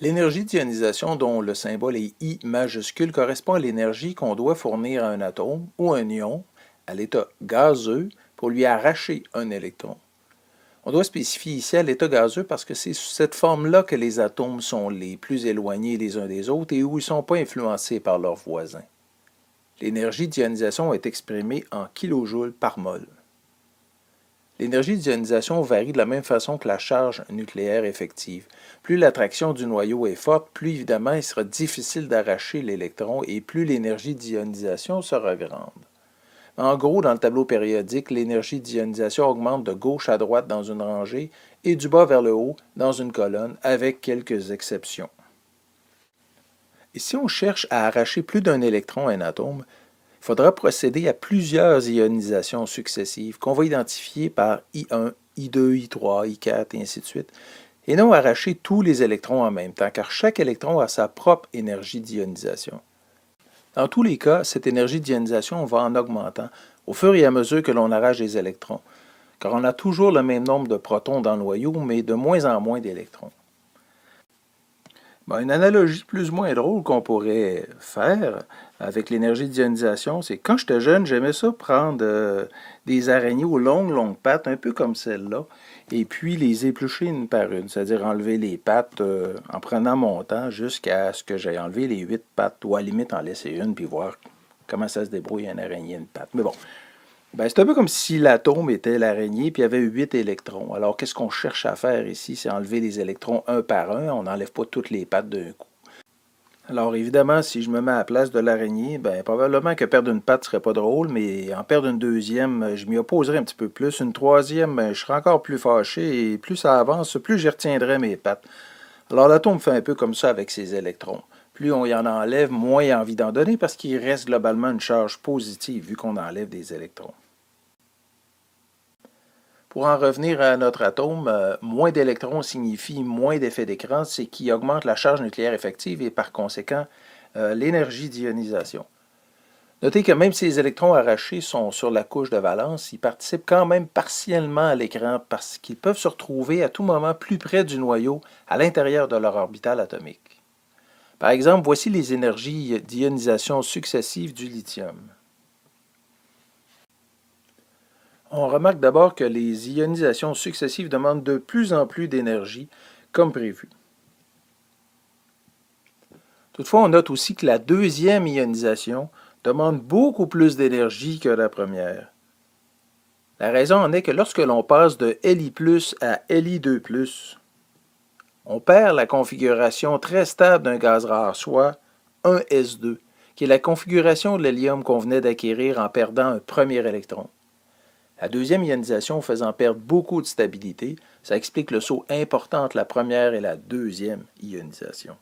L'énergie d'ionisation, dont le symbole est I majuscule, correspond à l'énergie qu'on doit fournir à un atome ou un ion à l'état gazeux pour lui arracher un électron. On doit spécifier ici à l'état gazeux parce que c'est sous cette forme-là que les atomes sont les plus éloignés les uns des autres et où ils ne sont pas influencés par leurs voisins. L'énergie d'ionisation est exprimée en kilojoules par mol. L'énergie d'ionisation varie de la même façon que la charge nucléaire effective. Plus l'attraction du noyau est forte, plus évidemment il sera difficile d'arracher l'électron et plus l'énergie d'ionisation sera grande. En gros, dans le tableau périodique, l'énergie d'ionisation augmente de gauche à droite dans une rangée et du bas vers le haut dans une colonne, avec quelques exceptions. Et si on cherche à arracher plus d'un électron à un atome, il faudra procéder à plusieurs ionisations successives qu'on va identifier par I1, I2, I3, I4 et ainsi de suite, et non arracher tous les électrons en même temps, car chaque électron a sa propre énergie d'ionisation. Dans tous les cas, cette énergie d'ionisation va en augmentant au fur et à mesure que l'on arrache des électrons, car on a toujours le même nombre de protons dans le noyau, mais de moins en moins d'électrons. Une analogie plus ou moins drôle qu'on pourrait faire avec l'énergie d'ionisation, c'est que quand j'étais jeune, j'aimais ça prendre des araignées aux longues pattes, un peu comme celle-là, et puis les éplucher une par une, c'est-à-dire enlever les pattes en prenant mon temps jusqu'à ce que j'aie enlevé les 8 pattes, ou à la limite en laisser une, puis voir comment ça se débrouille une araignée, une patte. Mais bon, c'est un peu comme si l'atome était l'araignée, puis il y avait 8 électrons. Alors, qu'est-ce qu'on cherche à faire ici? C'est enlever les électrons un par un. On n'enlève pas toutes les pattes d'un coup. Alors, évidemment, si je me mets à la place de l'araignée, probablement que perdre une patte ne serait pas drôle, mais en perdre une deuxième, je m'y opposerais un petit peu plus. Une troisième, je serais encore plus fâché, et plus ça avance, plus j'y retiendrai mes pattes. Alors, l'atome fait un peu comme ça avec ses électrons. Plus on y en enlève, moins il a envie d'en donner parce qu'il reste globalement une charge positive vu qu'on enlève des électrons. Pour en revenir à notre atome, moins d'électrons signifie moins d'effet d'écran, ce qui augmente la charge nucléaire effective et par conséquent l'énergie d'ionisation. Notez que même si les électrons arrachés sont sur la couche de valence, ils participent quand même partiellement à l'écran parce qu'ils peuvent se retrouver à tout moment plus près du noyau à l'intérieur de leur orbitale atomique. Par exemple, voici les énergies d'ionisation successives du lithium. On remarque d'abord que les ionisations successives demandent de plus en plus d'énergie, comme prévu. Toutefois, on note aussi que la deuxième ionisation demande beaucoup plus d'énergie que la première. La raison en est que lorsque l'on passe de Li+ à Li2+, on perd la configuration très stable d'un gaz rare, soit 1s2, qui est la configuration de l'hélium qu'on venait d'acquérir en perdant un premier électron. La deuxième ionisation faisant perdre beaucoup de stabilité, ça explique le saut important entre la première et la deuxième ionisation.